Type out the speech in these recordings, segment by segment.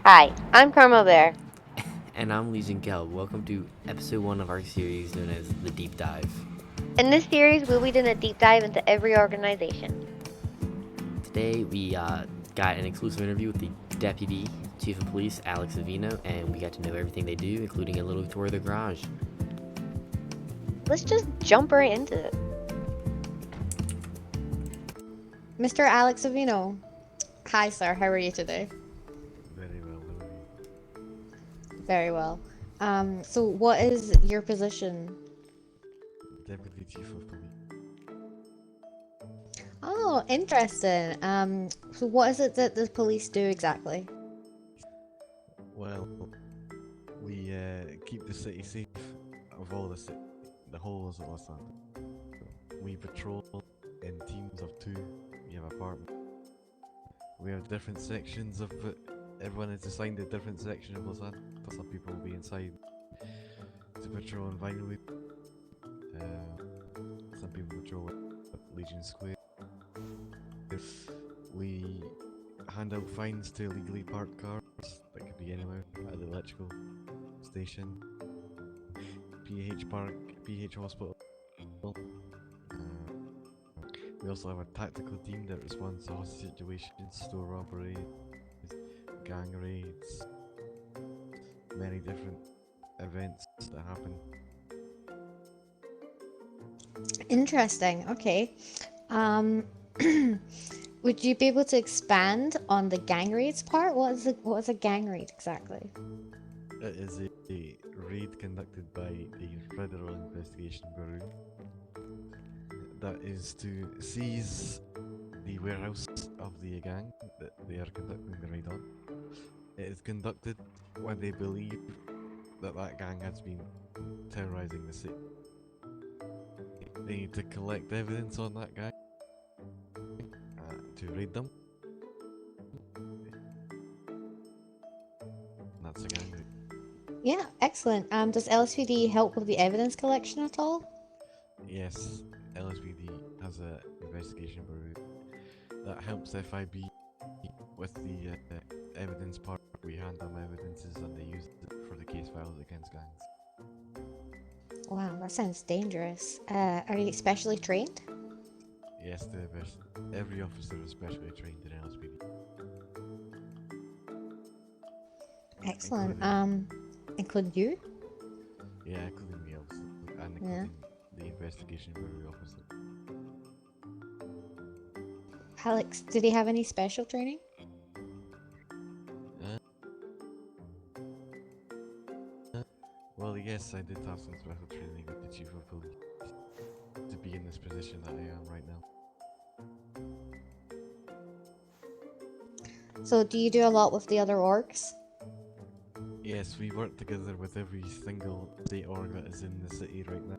Hi, I'm Carmel Bear. And I'm Legion Kel. Welcome to episode 1 of our series known as The Deep Dive. In this series, we'll be doing a deep dive into every organization. Today we got an exclusive interview with the Deputy Chief of Police, Alex Savino, and we got to know everything they do, including a little tour of the garage. Let's just jump right into it. Mr. Alex Avino. Hi, sir. How are you today? Very well, how are you? Very well. So what is your position? Deputy Chief of Police. Oh, interesting. So what is it that the police do exactly? Well, we keep the city safe of all the whole of Los Santos. We patrol in teams of two. We have apartments. We have different sections of it. Everyone is assigned a different section of Los Santos. Some people will be inside to patrol in Vinewood. Some people patrol at Legion Square. We hand out fines to illegally parked cars that could be anywhere at the electrical station, PH Park, PH Hospital. We also have a tactical team that responds to hostage situations, store robberies, gang raids, many different events that happen. Interesting. Okay. Um, would you be able to expand on the gang raids part? What is a gang raid exactly? It is a raid conducted by the Federal Investigation Bureau that is to seize the warehouse of the gang that they are conducting the raid on. It is conducted when they believe that that gang has been terrorizing the city. They need to collect evidence on that gang to raid them. And that's a gang raid. Yeah, excellent. Does LSPD help with the evidence collection at all? Yes, LSPD has an investigation bureau that helps FIB with the evidence part. We hand them evidences and they use it for the case files against gangs. Wow, that sounds dangerous. Are you specially trained? Yes, every officer is specially trained in LSPD. Excellent. Including, Include you? yeah, including the officer and Yeah. including the investigation bureau officer. Alex, did he have any special training? Uh, well, yes, I did have some special training with the chief of police to be in this position that I am right now. So do you do a lot with the other orgs? Yes, we work together with every single state org that is in the city right now,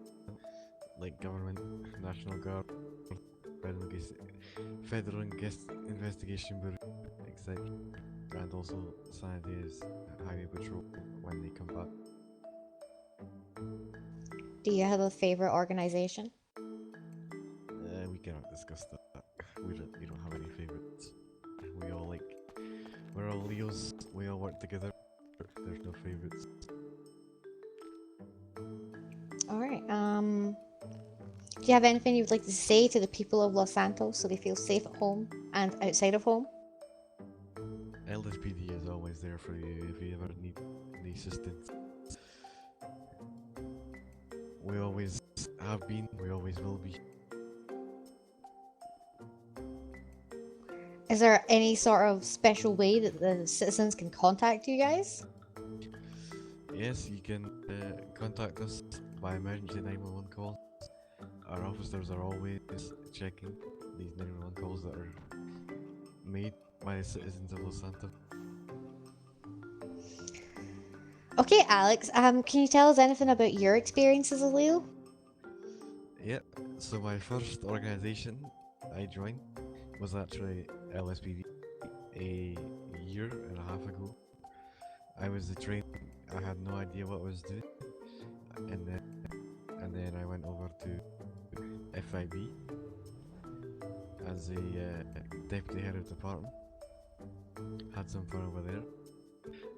like government, National Guard, Federal Investigation Bureau, etc. And also Sanadia's Highway Patrol when they come back. Do you have a favorite organization? We cannot discuss that. We don't have any favorites. We all like, we're all Leos. We all work together. There's no favorites. All right. Do you have anything you'd like to say to the people of Los Santos so they feel safe at home and outside of home? LSPD is always there for you if you ever need any assistance. We always have been, we always will be. Is there any sort of special way that the citizens can contact you guys? Yes, you can contact us by emergency 911 calls. Our officers are always checking these 911 calls that are made by the citizens of Los Santos. Okay, Alex. Can you tell us anything about your experience as a Leo? Yep, so my first organization I joined was actually LSPD a year and a half ago. I was the trainee, I had no idea what I was doing, and then I went over to FIB as a deputy head of department. Had some fun over there.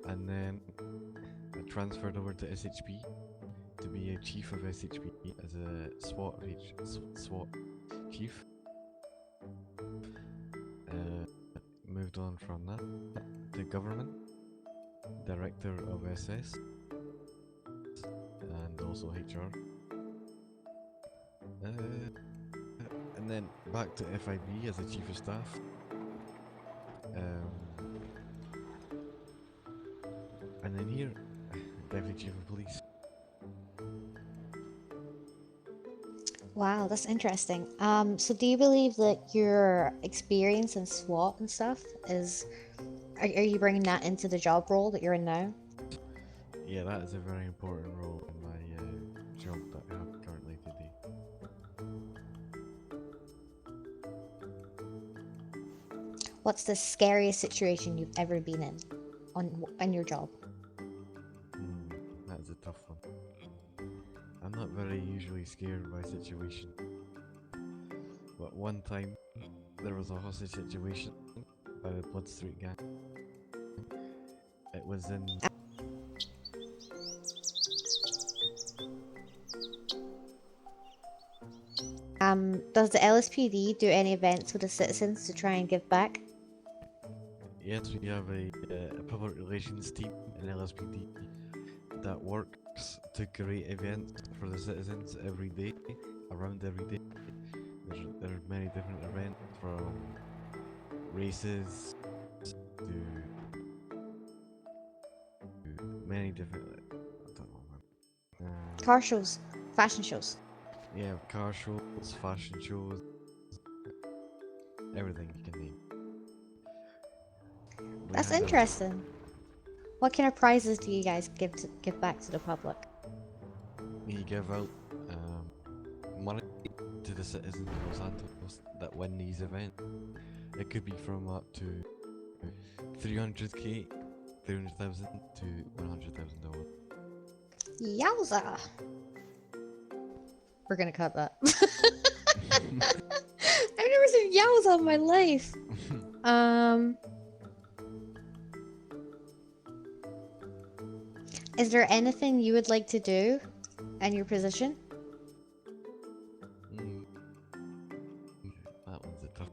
and then I transferred over to SHP to be a chief of SHP as a SWAT chief. Moved on from that to government, director of SS, and also HR. And then back to FIB as a chief of staff. And then here, deputy chief of police. Wow, that's interesting. So do you believe that your experience in SWAT and stuff is, are you bringing that into the job role that you're in now? Yeah, that is a very important role in my job that I have currently today. What's the scariest situation you've ever been in your job? That is a tough one. I'm not very usually scared by situation, but one time there was a hostage situation by the Blood Street gang. It was in Does the LSPD do any events with the citizens to try and give back? yes, we have a public relations team in LSPD that works to create events for the citizens every day, around every day. There are many different events from races to many different. I don't know, man. Car shows, fashion shows. Yeah, car shows, fashion shows, everything you can name. We That's had interesting. What kind of prizes do you guys give back to the public? we give out money to the citizens of Los Santos that win these events. It could be from up to 300k, 300,000 to $100,000. Yowza! We're gonna cut that. I've never seen yowza in my life. Is there anything you would like to do in your position? That one's a tough.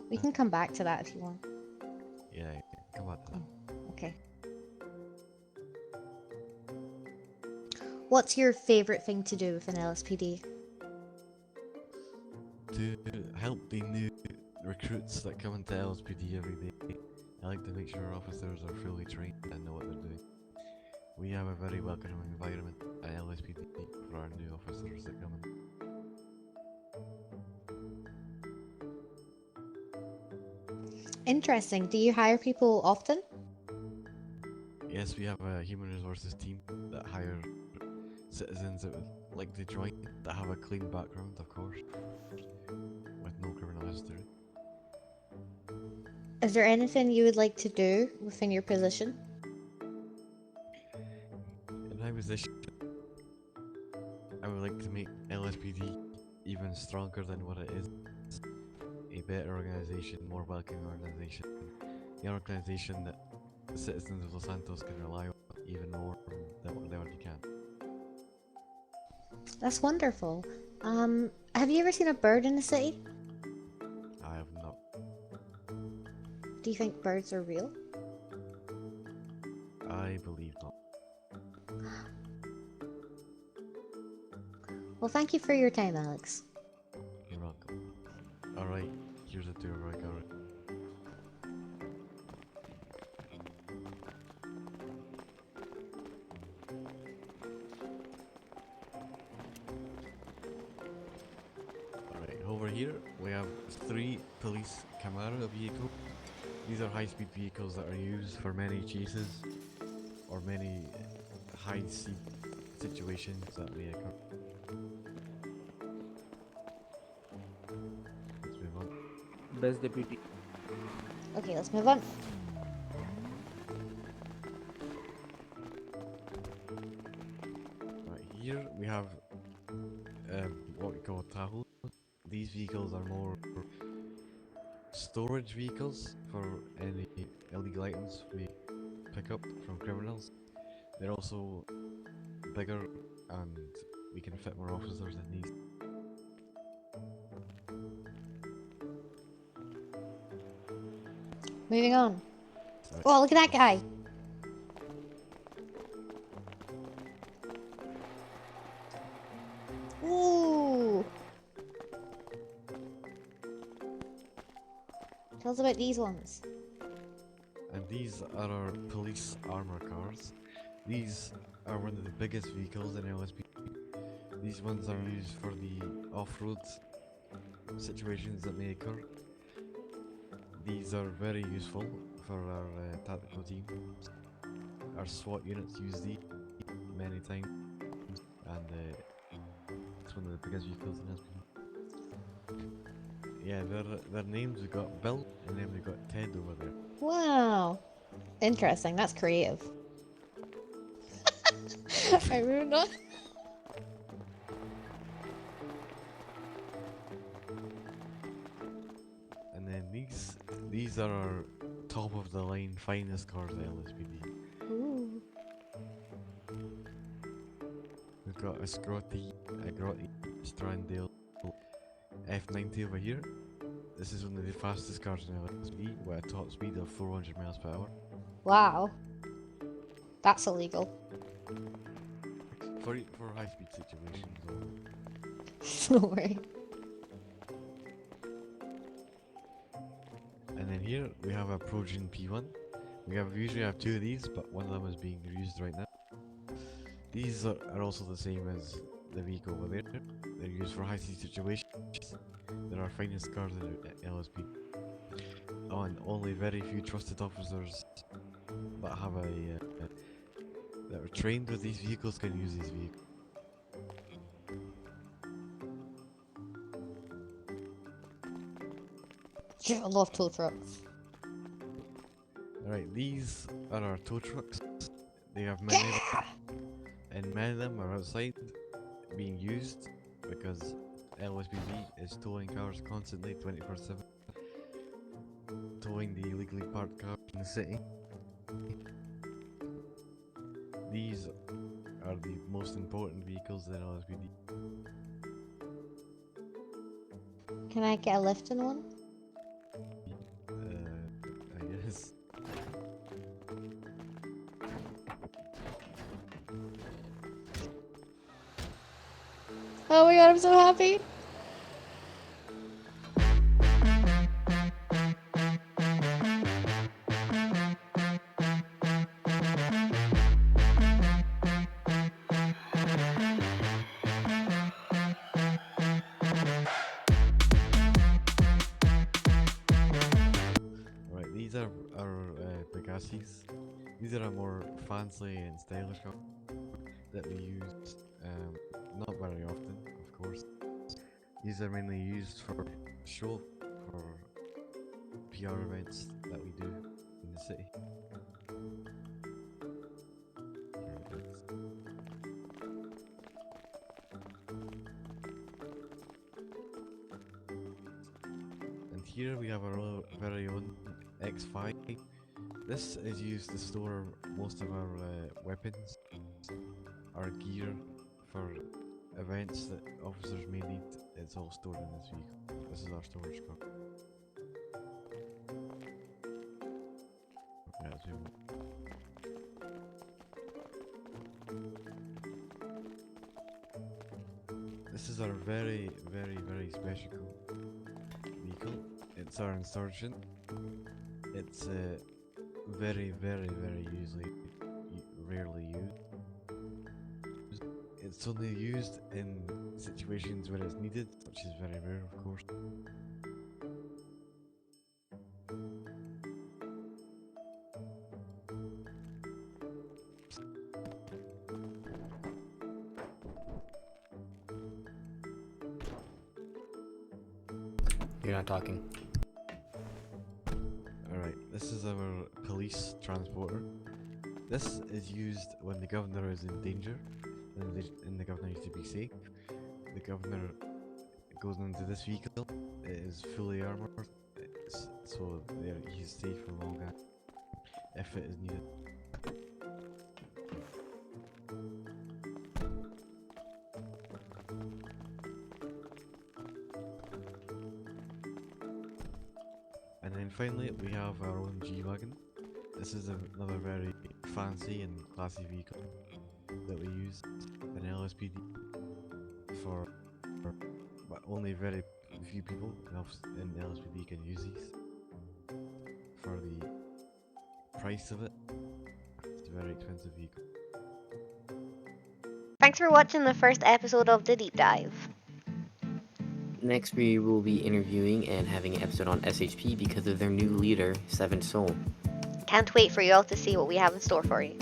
We can come back to that if you want. Yeah, come on. Okay. What's your favorite thing to do with an LSPD? To help the new recruits that come into LSPD every day, I like to make sure our officers are fully trained and know what they're doing. We have a very welcoming environment at LSPD for our new officers that come in. Interesting. Do you hire people often? Yes, we have a human resources team that hire citizens that would like to join, that have a clean background, of course, with no criminal history. Is there anything you would like to do within your position? In my position, I would like to make LSPD even stronger than what it is. A better organization, more welcoming organization. The organization that the citizens of Los Santos can rely on even more than what they already can. That's wonderful. Have you ever seen a bird in the city? I have not. Do you think birds are real? I believe not. Well, thank you for your time, Alex. You're welcome. Alright, here's a tour I got it. Alright, over here we have 3 police Camaro vehicles. These are high-speed vehicles that are used for many chases or many high-speed situations that may occur. Let's move on. Best deputy. Okay, let's move on. Right, here we have what we called Tahoe. These vehicles are more storage vehicles for any illegal items we pick up from criminals. They're also bigger and we can fit more officers in these. Moving on. Sorry. Oh, look at that guy. Ooh. Tell us about these ones. And these are our police armor cars. These are one of the biggest vehicles in LSPD. These ones are used for the off-road situations that may occur. These are very useful for our tactical team. Our SWAT units use these many times, and it's one of the biggest vehicles in LSPD. Yeah, their names, we got Bill, and then we got Ted over there. Wow. Interesting. That's creative. I moved on. And then these are our top of the line finest cars at LSPD. Ooh. We've got a Grotti Strandale F90 over here. This is one of the fastest cars in LSPD with a top speed of 400 miles per hour. Wow. That's illegal. For high speed situations. Don't worry. And then here we have a Progen P1. We usually have two of these, but one of them is being used right now. These are also the same as the vehicle over there. They're used for high speed situations. They're our finest cars at LSP. Oh, and only very few trusted officers that have that are trained with these vehicles can use these vehicles. Yeah, I love tow trucks. Alright, these are our tow trucks. They have many of them, and many of them are outside being used because LSPD is towing cars constantly 24/7. Towing the illegally parked cars in the city. These are the most important vehicles in LSPD. Can I get a lift in one? I guess. Oh my god, I'm so happy. Right, these are our Pegasus. These are a more fancy and stylish cars that we use not very often, of course. These are mainly used for show, for PR events that we do in the city. And here we have our very own X5. This is used to store most of our weapons, our gear for events that officers may need. It's all stored in this vehicle. This is our storage car. Yeah, as we want. This is our very special vehicle. It's our Insurgent. It's very rarely used. It's only used in situations where it's needed, which is very rare, of course. You're not talking. Alright, this is our police transporter. This is used when the governor is in danger and the governor needs to be safe. The governor goes into this vehicle. It is fully armored, so there he's safe for longer if it is needed. And then finally, we have our own G-Wagon. This is another very fancy and classy vehicle that we use in LSPD for but only very few people in LSPD can use these. For the price of it, it's a very expensive vehicle. Thanks for watching the first episode of the deep dive. Next, we will be interviewing and having an episode on SHP because of their new leader, Seven Soul. Can't wait for you all to see what we have in store for you.